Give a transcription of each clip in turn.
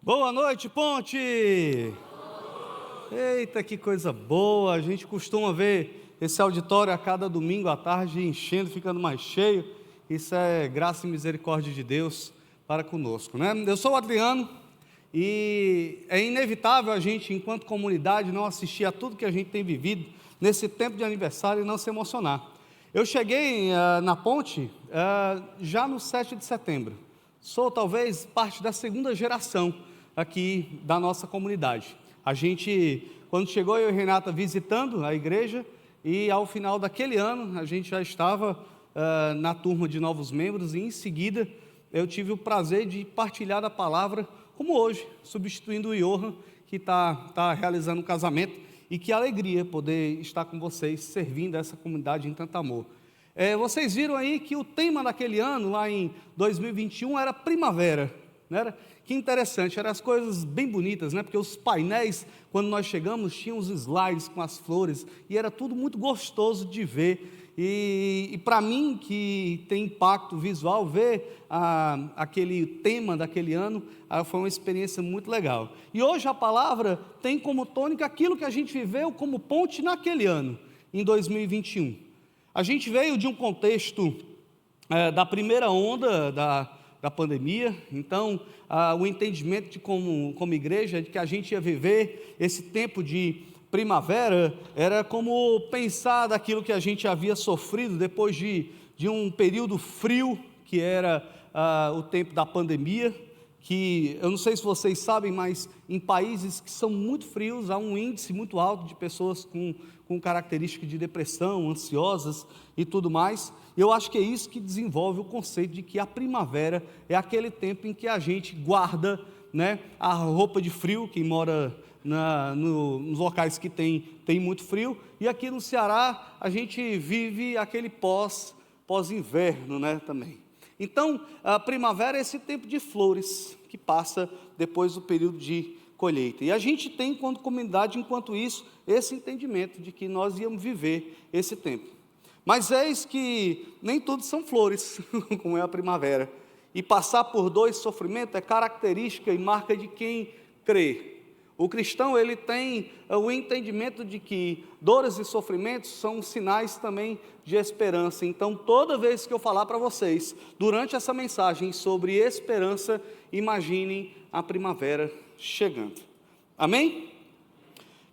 Boa noite, Ponte! Eita, que coisa boa! A gente costuma ver esse auditório a cada domingo à tarde enchendo, ficando mais cheio. Isso é graça e misericórdia de Deus para conosco, né? Eu sou o Adriano e é inevitável a gente, enquanto comunidade, não assistir a tudo que a gente tem vivido nesse tempo de aniversário e não se emocionar. Eu cheguei na Ponte já no 7 de setembro. Sou talvez parte da segunda geração aqui da nossa comunidade. A gente, quando chegou eu e Renata visitando a igreja, e ao final daquele ano a gente já estava na turma de novos membros, e em seguida eu tive o prazer de partilhar a palavra, como hoje, substituindo o Johan, que está realizando um casamento, e que alegria poder estar com vocês, servindo essa comunidade em tanto amor. Vocês viram aí que o tema daquele ano, lá em 2021, era primavera, não era? Que interessante, eram as coisas bem bonitas, né? Porque os painéis, quando nós chegamos, tinham os slides com as flores, e era tudo muito gostoso de ver, e para mim, que tem impacto visual, ver aquele tema daquele ano, foi uma experiência muito legal. E hoje a palavra tem como tônica aquilo que a gente viveu como ponte naquele ano, em 2021. A gente veio de um contexto da primeira onda da pandemia, então o entendimento de como igreja, de que a gente ia viver esse tempo de primavera, era como pensar daquilo que a gente havia sofrido depois de um período frio, que era o tempo da pandemia, que eu não sei se vocês sabem, mas em países que são muito frios, há um índice muito alto de pessoas com características de depressão, ansiosas e tudo mais. Eu acho que é isso que desenvolve o conceito de que a primavera é aquele tempo em que a gente guarda, né, a roupa de frio, quem mora nos locais que tem muito frio, e aqui no Ceará a gente vive aquele pós-inverno, né, também. Então, a primavera é esse tempo de flores que passa depois do período de colheita. E a gente tem, enquanto comunidade, enquanto isso, esse entendimento de que nós íamos viver esse tempo. Mas eis que nem tudo são flores, como é a primavera. E passar por dois sofrimentos é característica e marca de quem crê. O cristão, ele tem o entendimento de que dores e sofrimentos são sinais também de esperança. Então, toda vez que eu falar para vocês, durante essa mensagem sobre esperança, imaginem a primavera chegando. Amém?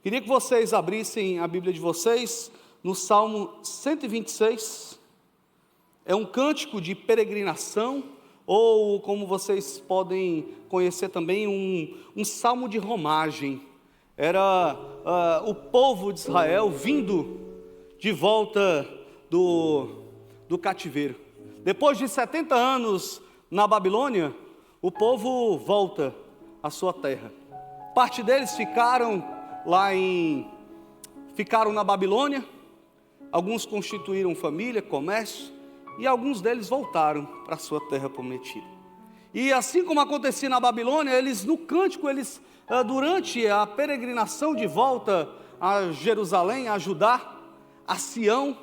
Queria que vocês abrissem a Bíblia de vocês no Salmo 126. É um cântico de peregrinação, ou como vocês podem conhecer também, um salmo de romagem. Era o povo de Israel vindo de volta do cativeiro. Depois de 70 anos na Babilônia, o povo volta à sua terra. Parte deles ficaram na Babilônia, alguns constituíram família, comércio, e alguns deles voltaram para a sua terra prometida. E assim como acontecia na Babilônia, no cântico, durante a peregrinação de volta a Jerusalém, a Judá, a Sião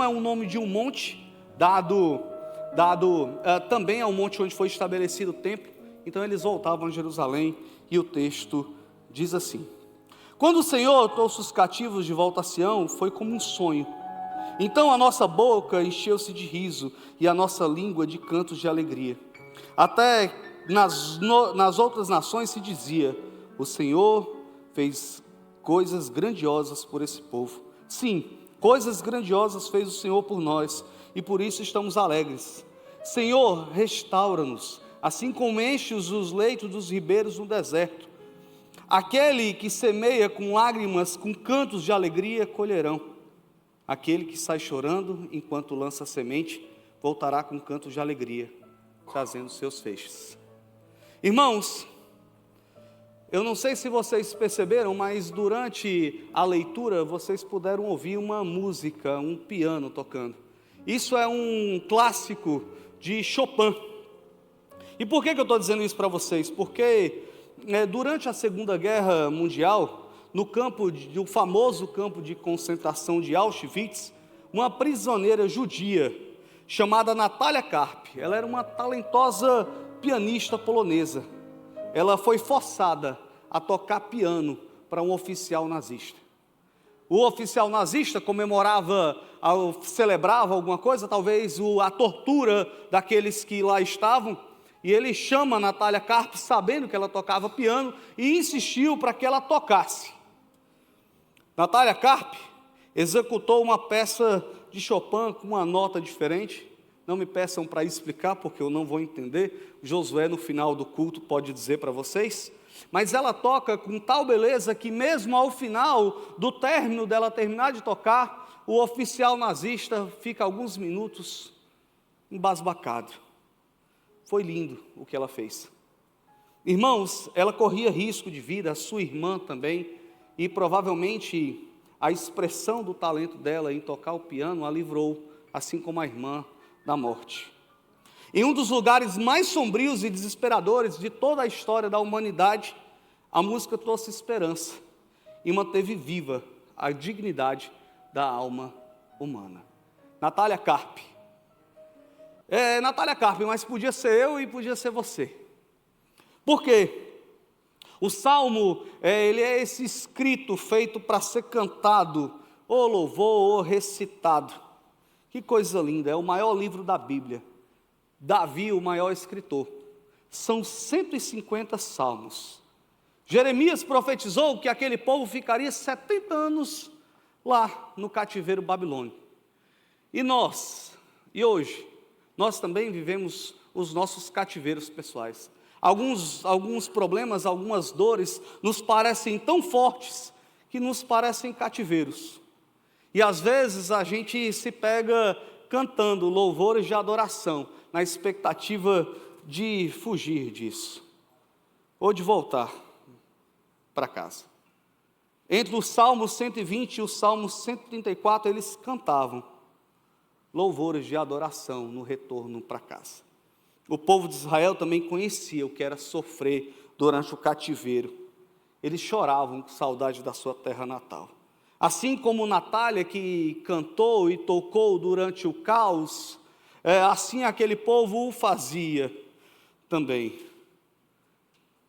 é um nome de um monte, dado também ao monte onde foi estabelecido o templo. Então eles voltavam a Jerusalém, e o texto diz assim: quando o Senhor trouxe os cativos de volta a Sião, foi como um sonho. Então a nossa boca encheu-se de riso, e a nossa língua de cantos de alegria. Até nas outras nações se dizia: o Senhor fez coisas grandiosas por esse povo. Sim, coisas grandiosas fez o Senhor por nós, e por isso estamos alegres. Senhor, restaura-nos, assim como enches os leitos dos ribeiros no deserto. Aquele que semeia com lágrimas, com cantos de alegria, colherão. Aquele que sai chorando enquanto lança a semente, voltará com cantos de alegria, trazendo seus feixes. Irmãos, eu não sei se vocês perceberam, mas durante a leitura vocês puderam ouvir uma música, um piano tocando. Isso é um clássico de Chopin. E por que eu estou dizendo isso para vocês? Porque durante a Segunda Guerra Mundial, no famoso campo de concentração de Auschwitz, uma prisioneira judia chamada Natália Karp, ela era uma talentosa pianista polonesa. ela foi forçada a tocar piano para um oficial nazista. O oficial nazista celebrava alguma coisa, talvez a tortura daqueles que lá estavam, e ele chama Natália Karp, sabendo que ela tocava piano, e insistiu para que ela tocasse. Natália Karp executou uma peça de Chopin com uma nota diferente. Não me peçam para explicar, porque eu não vou entender. Josué, no final do culto, pode dizer para vocês. Mas ela toca com tal beleza que mesmo ao final do término dela terminar de tocar, o oficial nazista fica alguns minutos embasbacado. Foi lindo o que ela fez. Irmãos, ela corria risco de vida, a sua irmã também, e provavelmente a expressão do talento dela em tocar o piano a livrou, assim como a irmã, da morte. Em um dos lugares mais sombrios e desesperadores de toda a história da humanidade, a música trouxe esperança e manteve viva a dignidade da alma humana. Natália Karp. Natália Karp, mas podia ser eu e podia ser você. Por quê? O Salmo, ele é esse escrito feito para ser cantado, ou louvor, ou recitado. Que coisa linda, é o maior livro da Bíblia. Davi, o maior escritor. São 150 salmos. Jeremias profetizou que aquele povo ficaria 70 anos lá no cativeiro babilônico. E hoje, nós também vivemos os nossos cativeiros pessoais. Alguns problemas, algumas dores nos parecem tão fortes que nos parecem cativeiros. E às vezes a gente se pega cantando louvores de adoração, na expectativa de fugir disso, ou de voltar para casa. Entre o Salmo 120 e o Salmo 134, eles cantavam louvores de adoração no retorno para casa. O povo de Israel também conhecia o que era sofrer durante o cativeiro. Eles choravam com saudade da sua terra natal. Assim como Natália, que cantou e tocou durante o caos, assim aquele povo o fazia também.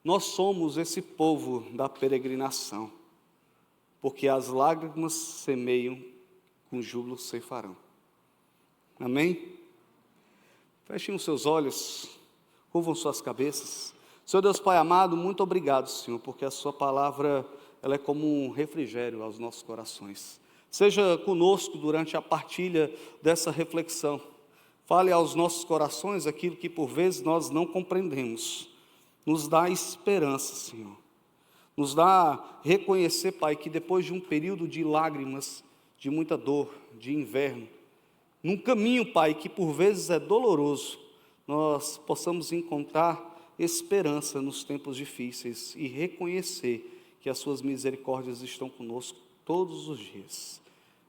Nós somos esse povo da peregrinação, porque as lágrimas semeiam, com júbilo ceifarão. Amém? Fechem os seus olhos, curvam suas cabeças. Senhor Deus Pai amado, muito obrigado, Senhor, porque a sua palavra, ela é como um refrigério aos nossos corações. Seja conosco durante a partilha dessa reflexão. Fale aos nossos corações aquilo que por vezes nós não compreendemos. Nos dá esperança, Senhor. Nos dá reconhecer, Pai, que depois de um período de lágrimas, de muita dor, de inverno, num caminho, Pai, que por vezes é doloroso, nós possamos encontrar esperança nos tempos difíceis e reconhecer que as suas misericórdias estão conosco todos os dias.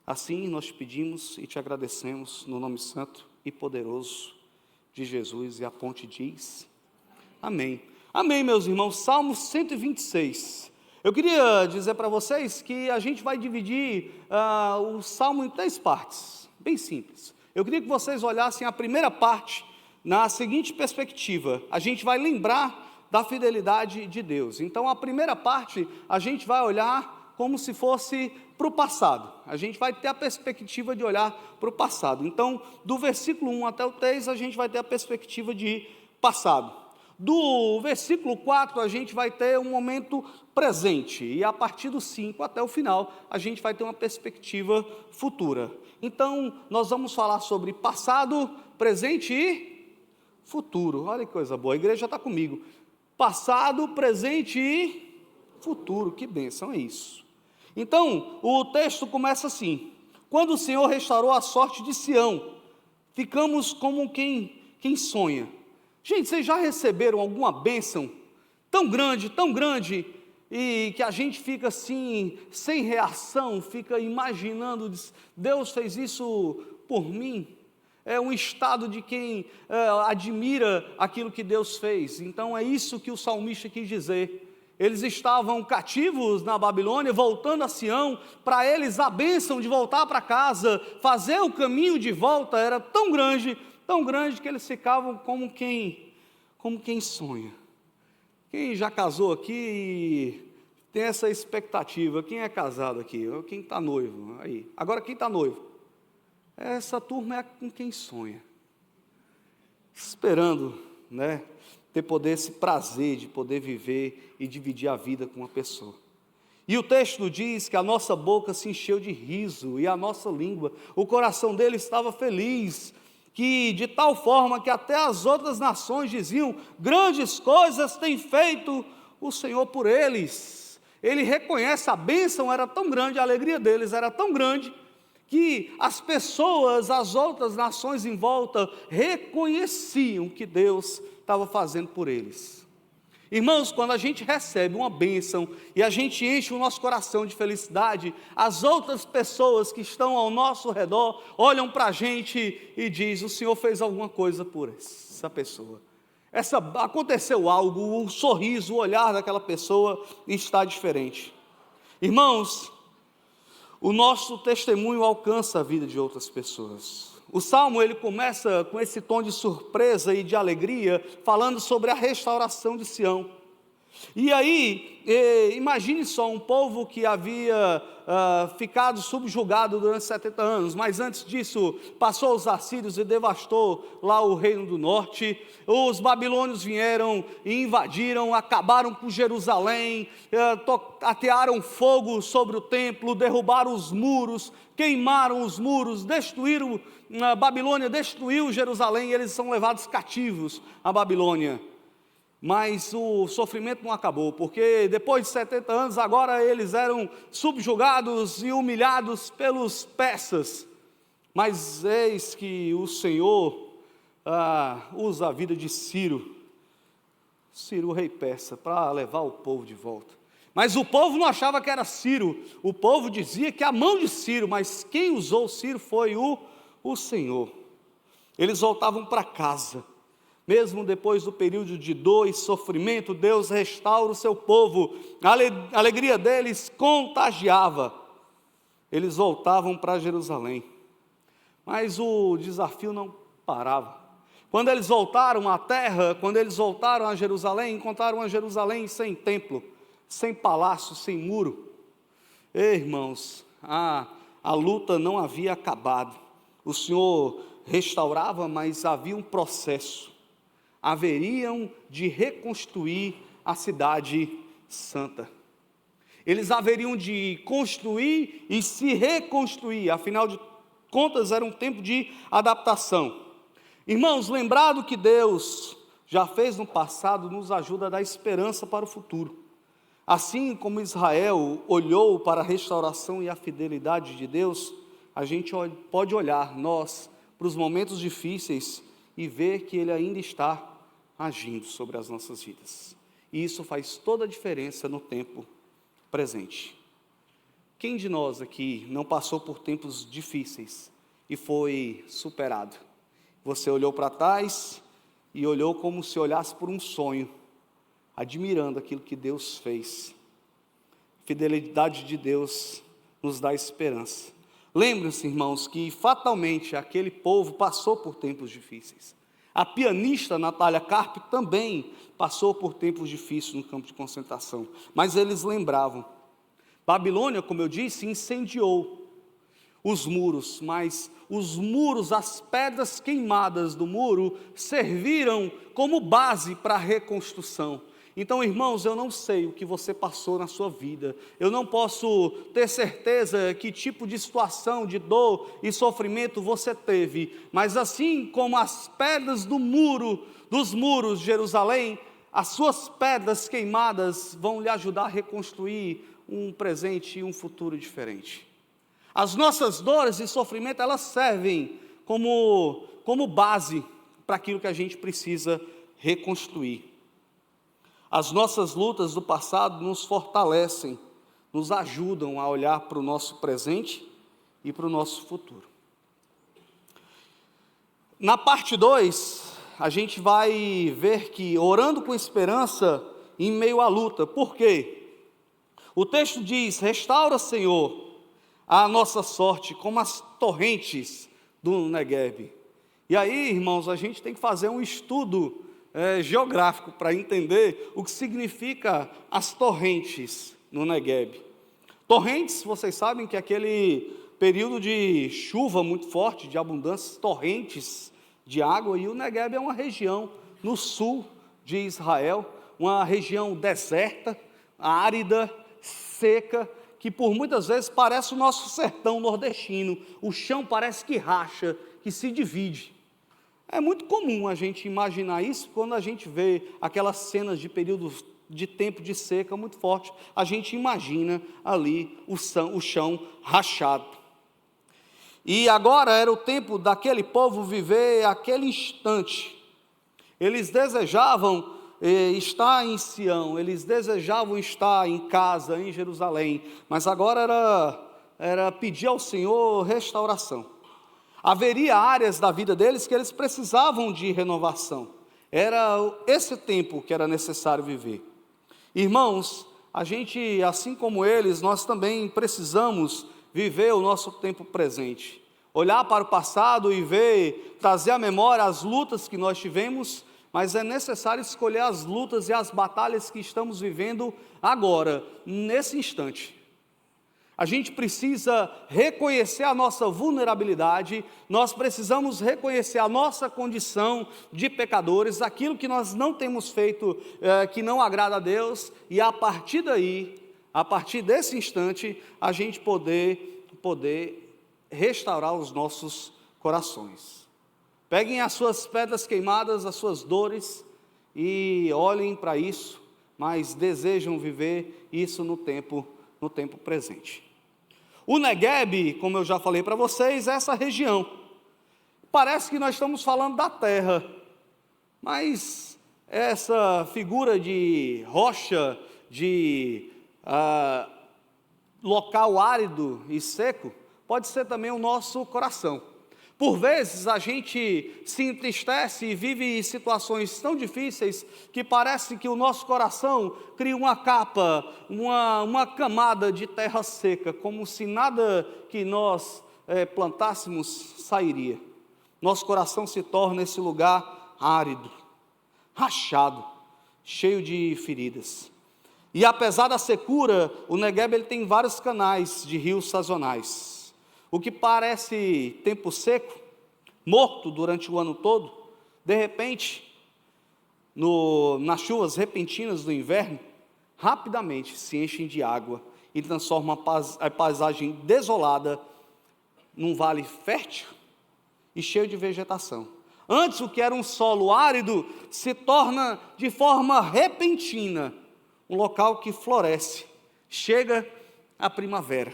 Assim nós te pedimos e te agradecemos no nome santo e poderoso de Jesus, e a ponte diz, amém. Amém, meus irmãos. Salmo 126. Eu queria dizer para vocês que a gente vai dividir o Salmo em 3 partes, bem simples. Eu queria que vocês olhassem a primeira parte na seguinte perspectiva: a gente vai lembrar da fidelidade de Deus. Então, a primeira parte, a gente vai olhar como se fosse para o passado. A gente vai ter a perspectiva de olhar para o passado. Então, do versículo 1 até o 3, a gente vai ter a perspectiva de passado. Do versículo 4, a gente vai ter um momento presente, e a partir do 5 até o final, a gente vai ter uma perspectiva futura. Então, nós vamos falar sobre passado, presente e futuro. Olha que coisa boa, a igreja está comigo. Passado, presente e futuro, que bênção é isso. Então, o texto começa assim: quando o Senhor restaurou a sorte de Sião, ficamos como quem sonha. Gente, vocês já receberam alguma bênção tão grande, e que a gente fica assim, sem reação, fica imaginando, Deus fez isso por mim? É um estado de quem admira aquilo que Deus fez. Então é isso que o salmista quis dizer. Eles estavam cativos na Babilônia, voltando a Sião. Para eles a bênção de voltar para casa, fazer o caminho de volta era tão grande que eles ficavam como quem sonha. Quem já casou aqui tem essa expectativa? Quem é casado aqui? Quem está noivo? Aí. Agora, quem está noivo? Essa turma é com quem sonha. Esperando, né, ter esse prazer de poder viver e dividir a vida com uma pessoa. E o texto diz que a nossa boca se encheu de riso e a nossa língua, o coração dele estava feliz, que de tal forma que até as outras nações diziam: grandes coisas tem feito o Senhor por eles. Ele reconhece a bênção, era tão grande, a alegria deles era tão grande, que as pessoas, as outras nações em volta, reconheciam que Deus estava fazendo por eles. Irmãos, quando a gente recebe uma bênção e a gente enche o nosso coração de felicidade, as outras pessoas que estão ao nosso redor olham para a gente e dizem: o Senhor fez alguma coisa por essa pessoa. Aconteceu algo, o sorriso, o olhar daquela pessoa está diferente. Irmãos, o nosso testemunho alcança a vida de outras pessoas. O Salmo, ele começa com esse tom de surpresa e de alegria, falando sobre a restauração de Sião. E aí, imagine só, um povo que havia ficado subjugado durante 70 anos, mas antes disso, passou os assírios e devastou lá o reino do norte. Os babilônios vieram e invadiram, acabaram com Jerusalém, atearam fogo sobre o templo, derrubaram os muros, queimaram os muros, destruíram, a Babilônia destruiu Jerusalém, e eles são levados cativos à Babilônia. Mas o sofrimento não acabou, porque depois de 70 anos, agora eles eram subjugados e humilhados pelos persas. Mas eis que o Senhor usa a vida de Ciro, o rei persa, para levar o povo de volta. Mas o povo não achava que era Ciro, o povo dizia que a mão de Ciro, mas quem usou Ciro foi o Senhor. Eles voltavam para casa. Mesmo depois do período de dor e sofrimento, Deus restaura o seu povo, a alegria deles contagiava. Eles voltavam para Jerusalém, mas o desafio não parava. Quando eles voltaram à terra, quando eles voltaram a Jerusalém, encontraram a Jerusalém sem templo, sem palácio, sem muro. Ei, irmãos, a luta não havia acabado. O Senhor restaurava, mas havia um processo. Haveriam de reconstruir a cidade santa. Eles haveriam de construir e se reconstruir, afinal de contas era um tempo de adaptação. Irmãos, lembrado que Deus já fez no passado, nos ajuda a dar esperança para o futuro. Assim como Israel olhou para a restauração e a fidelidade de Deus, a gente pode olhar, nós, para os momentos difíceis e ver que Ele ainda está agindo sobre as nossas vidas. E isso faz toda a diferença no tempo presente. Quem de nós aqui não passou por tempos difíceis e foi superado? Você olhou para trás e olhou como se olhasse por um sonho, admirando aquilo que Deus fez. A fidelidade de Deus nos dá esperança. Lembre-se, irmãos, que fatalmente aquele povo passou por tempos difíceis. A pianista Natália Carpe também passou por tempos difíceis no campo de concentração, mas eles lembravam. Babilônia, como eu disse, incendiou os muros, mas os muros, as pedras queimadas do muro, serviram como base para a reconstrução. Então, irmãos, eu não sei o que você passou na sua vida, eu não posso ter certeza que tipo de situação, de dor e sofrimento você teve, mas assim como as pedras dos muros de Jerusalém, as suas pedras queimadas vão lhe ajudar a reconstruir um presente e um futuro diferente. As nossas dores e sofrimento, elas servem como base para aquilo que a gente precisa reconstruir. As nossas lutas do passado nos fortalecem, nos ajudam a olhar para o nosso presente e para o nosso futuro. Na parte 2, a gente vai ver que orando com esperança em meio à luta. Por quê? O texto diz: restaura, Senhor, a nossa sorte como as torrentes do Negueb. E aí, irmãos, a gente tem que fazer um estudo geográfico para entender o que significa as torrentes no Negueb. Torrentes, vocês sabem que é aquele período de chuva muito forte, de abundância, torrentes de água, e o Negueb é uma região no sul de Israel, uma região deserta, árida, seca, que por muitas vezes parece o nosso sertão nordestino. O chão parece que racha, que se divide. É muito comum a gente imaginar isso quando a gente vê aquelas cenas de períodos de tempo de seca muito forte. A gente imagina ali o chão rachado. E agora era o tempo daquele povo viver aquele instante. Eles desejavam estar em Sião, eles desejavam estar em casa, em Jerusalém, mas agora era pedir ao Senhor restauração. Haveria áreas da vida deles que eles precisavam de renovação. Era esse tempo que era necessário viver. Irmãos, a gente, assim como eles, nós também precisamos viver o nosso tempo presente. Olhar para o passado e ver, trazer à memória as lutas que nós tivemos, mas é necessário escolher as lutas e as batalhas que estamos vivendo agora, nesse instante. A gente precisa reconhecer a nossa vulnerabilidade, nós precisamos reconhecer a nossa condição de pecadores, aquilo que nós não temos feito, que não agrada a Deus, e a partir daí, a partir desse instante, a gente poder restaurar os nossos corações. Peguem as suas pedras queimadas, as suas dores, e olhem para isso, mas desejam viver isso no tempo presente. O Negueb, como eu já falei para vocês, é essa região. Parece que nós estamos falando da terra, mas essa figura de rocha, de local árido e seco, pode ser também o nosso coração. Por vezes a gente se entristece e vive situações tão difíceis que parece que o nosso coração cria uma capa, uma camada de terra seca, como se nada que nós plantássemos sairia. Nosso coração se torna esse lugar árido, rachado, cheio de feridas. E apesar da secura, o Negueb ele tem vários canais de rios sazonais. O que parece tempo seco, morto durante o ano todo, de repente, nas chuvas repentinas do inverno, rapidamente se enchem de água e transformam a paisagem desolada num vale fértil e cheio de vegetação. Antes, o que era um solo árido se torna de forma repentina um local que floresce, chega a primavera.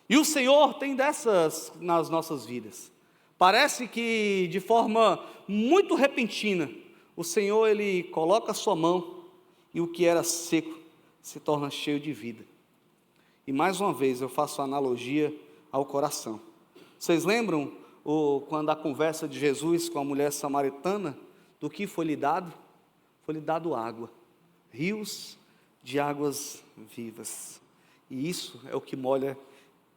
E o Senhor tem dessas nas nossas vidas. Parece que de forma muito repentina, o Senhor ele coloca a sua mão e o que era seco se torna cheio de vida. E mais uma vez eu faço a analogia ao coração. Vocês lembram quando a conversa de Jesus com a mulher samaritana, do que foi lhe dado? Foi lhe dado água, rios de águas vivas. E isso é o que molha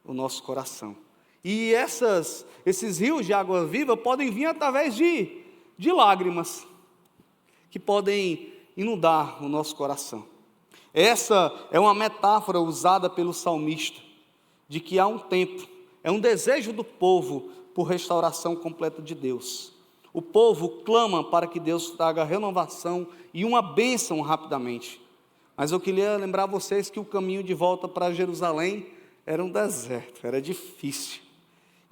o nosso coração. E esses rios de água viva podem vir através de lágrimas, que podem inundar o nosso coração. Essa é uma metáfora usada pelo salmista, de que há um tempo, é um desejo do povo por restauração completa de Deus. O povo clama para que Deus traga renovação e uma bênção rapidamente. Mas eu queria lembrar vocês que o caminho de volta para Jerusalém era um deserto, era difícil.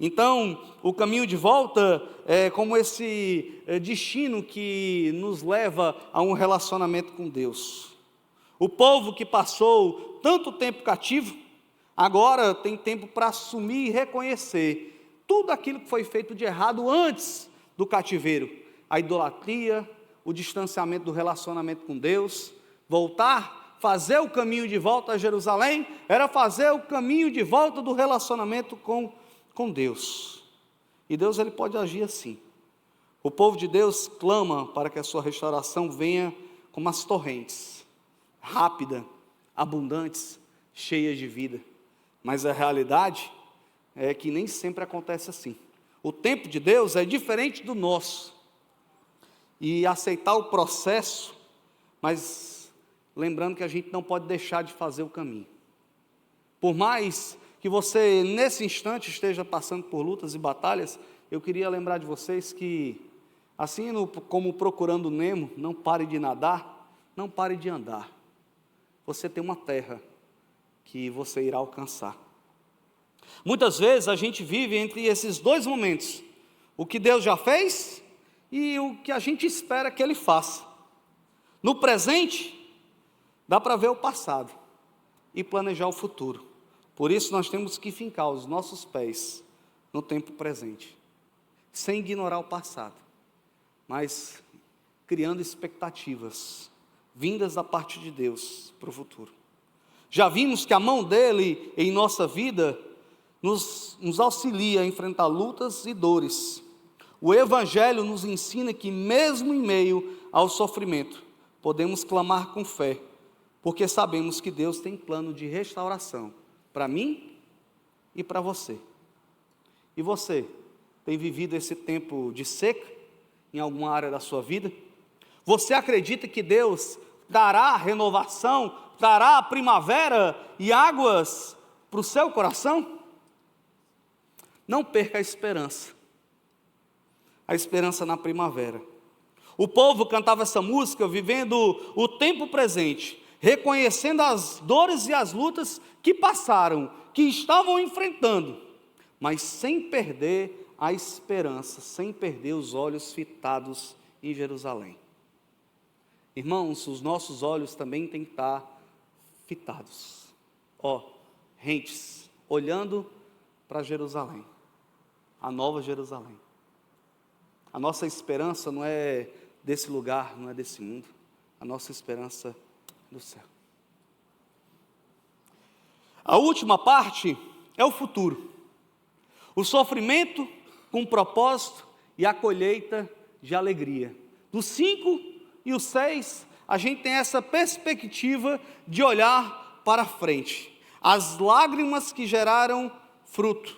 Então, o caminho de volta é como esse destino que nos leva a um relacionamento com Deus. O povo que passou tanto tempo cativo, agora tem tempo para assumir e reconhecer tudo aquilo que foi feito de errado antes do cativeiro. A idolatria, o distanciamento do relacionamento com Deus, voltar. Fazer o caminho de volta a Jerusalém era fazer o caminho de volta do relacionamento com Deus. E Deus ele pode agir assim. O povo de Deus clama para que a sua restauração venha como as torrentes, rápida, abundantes, cheias de vida. Mas a realidade é que nem sempre acontece assim. O tempo de Deus é diferente do nosso. e aceitar o processo, mas lembrando que a gente não pode deixar de fazer o caminho. Por mais que você, nesse instante, esteja passando por lutas e batalhas, eu queria lembrar de vocês que, assim como procurando Nemo, não pare de nadar, não pare de andar. Você tem uma terra que você irá alcançar. Muitas vezes a gente vive entre esses dois momentos, o que Deus já fez e o que a gente espera que Ele faça. No presente, dá para ver o passado e planejar o futuro. Por isso nós temos que fincar os nossos pés no tempo presente, sem ignorar o passado, mas criando expectativas vindas da parte de Deus para o futuro. Já vimos que a mão dele em nossa vida nos auxilia a enfrentar lutas e dores. O Evangelho nos ensina que mesmo em meio ao sofrimento, podemos clamar com fé, porque sabemos que Deus tem plano de restauração para mim e para você. E você, tem vivido esse tempo de seca em alguma área da sua vida? Você acredita que Deus dará renovação, dará primavera e águas para o seu coração? Não perca a esperança na primavera. O povo cantava essa música vivendo o tempo presente, reconhecendo as dores e as lutas que passaram, que estavam enfrentando, mas sem perder a esperança, sem perder os olhos fitados em Jerusalém. Irmãos, os nossos olhos também têm que estar fitados, rentes, olhando para Jerusalém, a nova Jerusalém. A nossa esperança não é desse lugar, não é desse mundo, a nossa esperança é do céu. A última parte é o futuro, o sofrimento com propósito e a colheita de alegria. Dos 5 e os 6, a gente tem essa perspectiva de olhar para frente. As lágrimas que geraram fruto.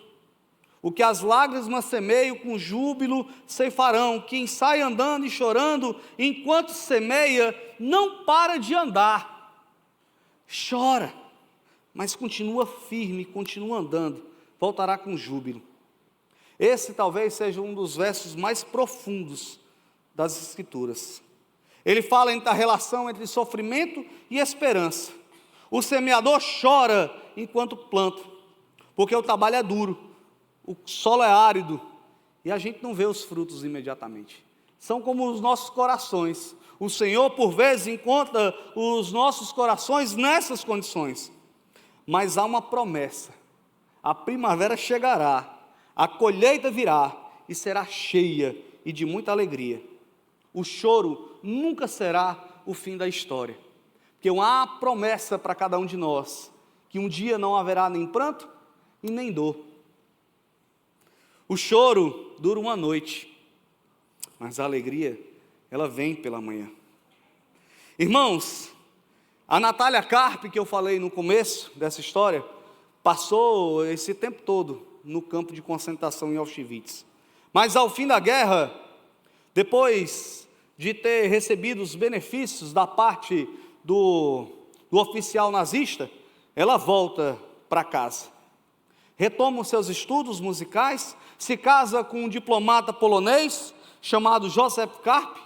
O que as lágrimas semeiam com júbilo ceifarão. Quem sai andando e chorando enquanto semeia, não para de andar. Chora, mas continua firme, continua andando. Voltará com júbilo. Esse talvez seja um dos versos mais profundos das Escrituras. Ele fala da relação entre sofrimento e esperança. O semeador chora enquanto planta, porque o trabalho é duro, o solo é árido, e a gente não vê os frutos imediatamente. São como os nossos corações. O Senhor, por vezes, encontra os nossos corações nessas condições. Mas há uma promessa: a primavera chegará, a colheita virá, e será cheia e de muita alegria. O choro nunca será o fim da história, porque há promessa para cada um de nós, que um dia não haverá nem pranto e nem dor. O choro dura uma noite, mas a alegria, ela vem pela manhã. Irmãos, a Natália Karp, que eu falei no começo dessa história, passou esse tempo todo no campo de concentração em Auschwitz. Mas ao fim da guerra, depois de ter recebido os benefícios da parte do oficial nazista, ela volta para casa. Retoma os seus estudos musicais, se casa com um diplomata polonês chamado Joseph Karp,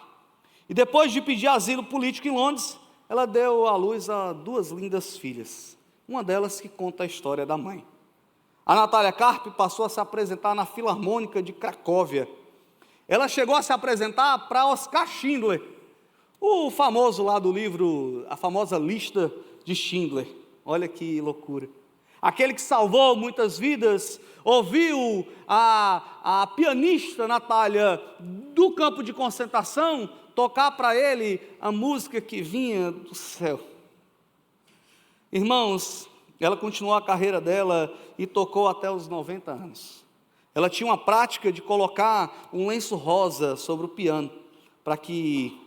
e depois de pedir asilo político em Londres, ela deu à luz a 2 lindas filhas, uma delas que conta a história da mãe. A Natália Karp passou a se apresentar na Filarmônica de Cracóvia. Ela chegou a se apresentar para Oskar Schindler, o famoso lá do livro, a famosa lista de Schindler. Olha que loucura. Aquele que salvou muitas vidas, ouviu a pianista Natália do campo de concentração tocar para ele a música que vinha do céu. Irmãos, ela continuou a carreira dela e tocou até os 90 anos. Ela tinha uma prática de colocar um lenço rosa sobre o piano, para que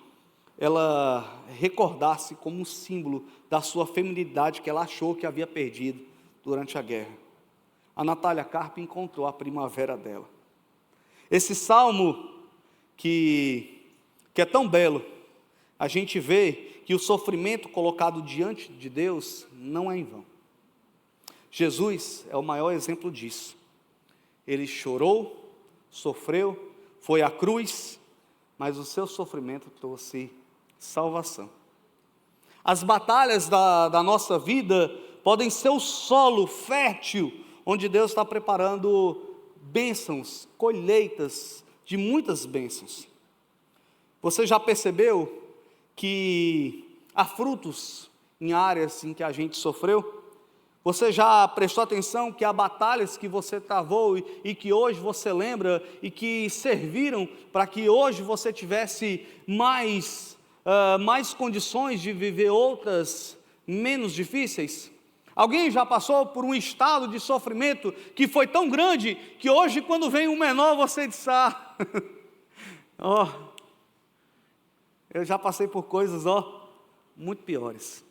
ela recordasse como um símbolo da sua feminilidade que ela achou que havia perdido durante a guerra. A Natália Karp encontrou a primavera dela. Esse salmo que que é tão belo, a gente vê que o sofrimento colocado diante de Deus não é em vão. Jesus é o maior exemplo disso. Ele chorou, sofreu, foi à cruz, mas o seu sofrimento trouxe salvação. As batalhas da nossa vida podem ser o solo fértil, onde Deus está preparando bênçãos, colheitas de muitas bênçãos. Você já percebeu que há frutos em áreas em que a gente sofreu? Você já prestou atenção que há batalhas que você travou e que hoje você lembra e que serviram para que hoje você tivesse mais condições de viver outras menos difíceis? Alguém já passou por um estado de sofrimento que foi tão grande que hoje, quando vem um menor, você diz: eu já passei por coisas muito piores.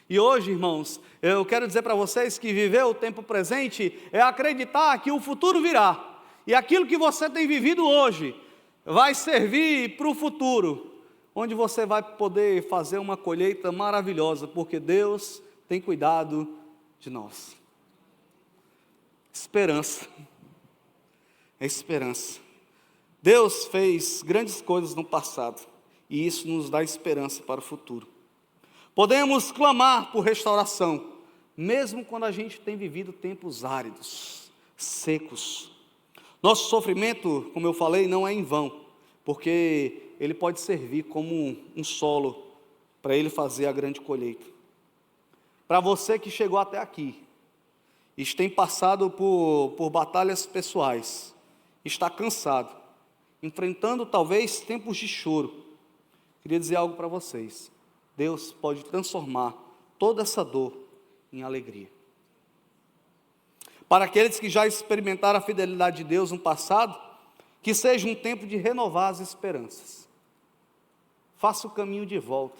E hoje, irmãos, eu quero dizer para vocês que viver o tempo presente é acreditar que o futuro virá. E aquilo que você tem vivido hoje vai servir para o futuro, onde você vai poder fazer uma colheita maravilhosa, porque Deus tem cuidado de nós. Esperança. É esperança. Deus fez grandes coisas no passado, e isso nos dá esperança para o futuro. Podemos clamar por restauração, mesmo quando a gente tem vivido tempos áridos, secos. Nosso sofrimento, como eu falei, não é em vão, porque ele pode servir como um solo para ele fazer a grande colheita. Para você que chegou até aqui, e tem passado por batalhas pessoais, está cansado, enfrentando talvez tempos de choro, queria dizer algo para vocês. Deus pode transformar toda essa dor em alegria. Para aqueles que já experimentaram a fidelidade de Deus no passado, que seja um tempo de renovar as esperanças. Faça o caminho de volta.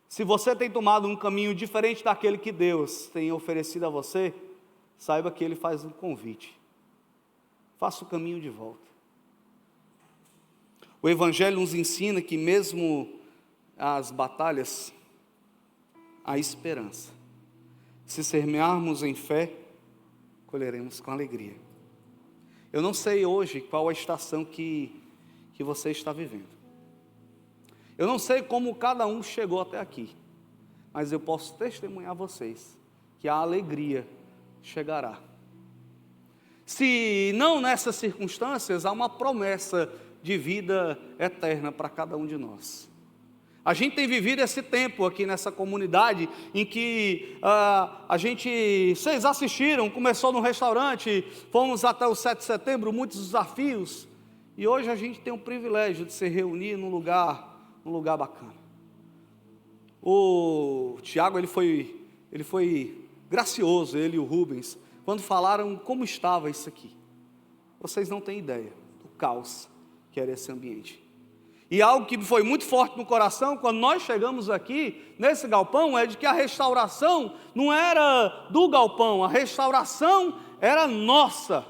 Se você tem tomado um caminho diferente daquele que Deus tem oferecido a você, saiba que Ele faz um convite. Faça o caminho de volta. O Evangelho nos ensina que mesmo as batalhas, há esperança. Se semearmos em fé, colheremos com alegria. Eu não sei hoje qual a estação que você está vivendo. Eu não sei como cada um chegou até aqui, mas eu posso testemunhar a vocês que a alegria chegará. Se não nessas circunstâncias, há uma promessa de vida eterna para cada um de nós. A gente tem vivido esse tempo aqui nessa comunidade em que vocês assistiram, começou no restaurante, fomos até o 7 de setembro, muitos desafios, e hoje a gente tem o privilégio de se reunir num lugar bacana. O Tiago, ele foi gracioso, ele e o Rubens, quando falaram como estava isso aqui. Vocês não têm ideia do caos que era esse ambiente. E algo que foi muito forte no coração, quando nós chegamos aqui, nesse galpão, é de que a restauração não era do galpão, a restauração era nossa.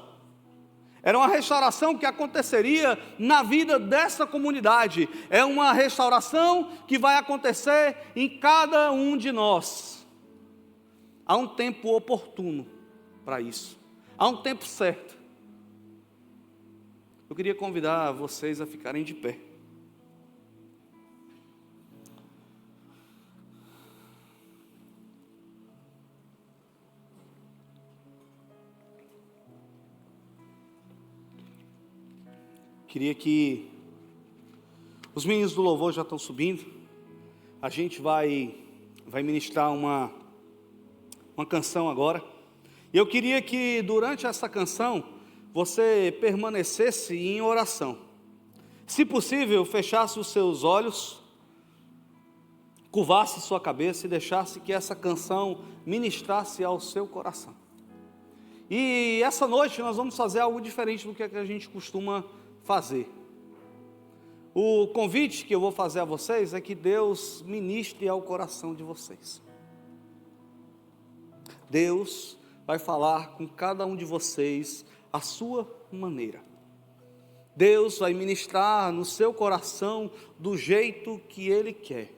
Era uma restauração que aconteceria na vida dessa comunidade. É uma restauração que vai acontecer em cada um de nós. Há um tempo oportuno para isso. Há um tempo certo. Eu queria convidar vocês a ficarem de pé. Queria que os meninos do louvor já estão subindo. A gente vai ministrar uma canção agora. E eu queria que durante essa canção você permanecesse em oração. Se possível, fechasse os seus olhos, curvasse sua cabeça e deixasse que essa canção ministrasse ao seu coração. E essa noite nós vamos fazer algo diferente do que a gente costuma fazer. O convite que eu vou fazer a vocês é que Deus ministre ao coração de vocês. Deus vai falar com cada um de vocês a sua maneira. Deus vai ministrar no seu coração do jeito que Ele quer.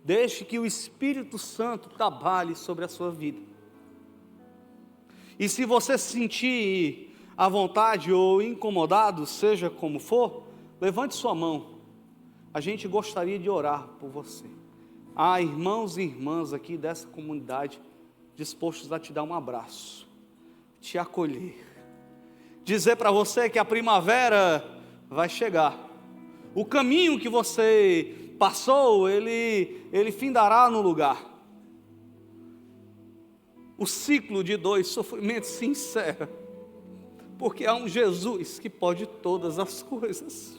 Deixe que o Espírito Santo trabalhe sobre a sua vida. E se você se sentir à vontade ou incomodado, seja como for, levante sua mão. A gente gostaria de orar por você. Há irmãos e irmãs aqui dessa comunidade dispostos a te dar um abraço, te acolher, dizer para você que a primavera vai chegar. O caminho que você passou, ele findará no lugar. O ciclo de dor e sofrimento se encerra, porque há um Jesus que pode todas as coisas.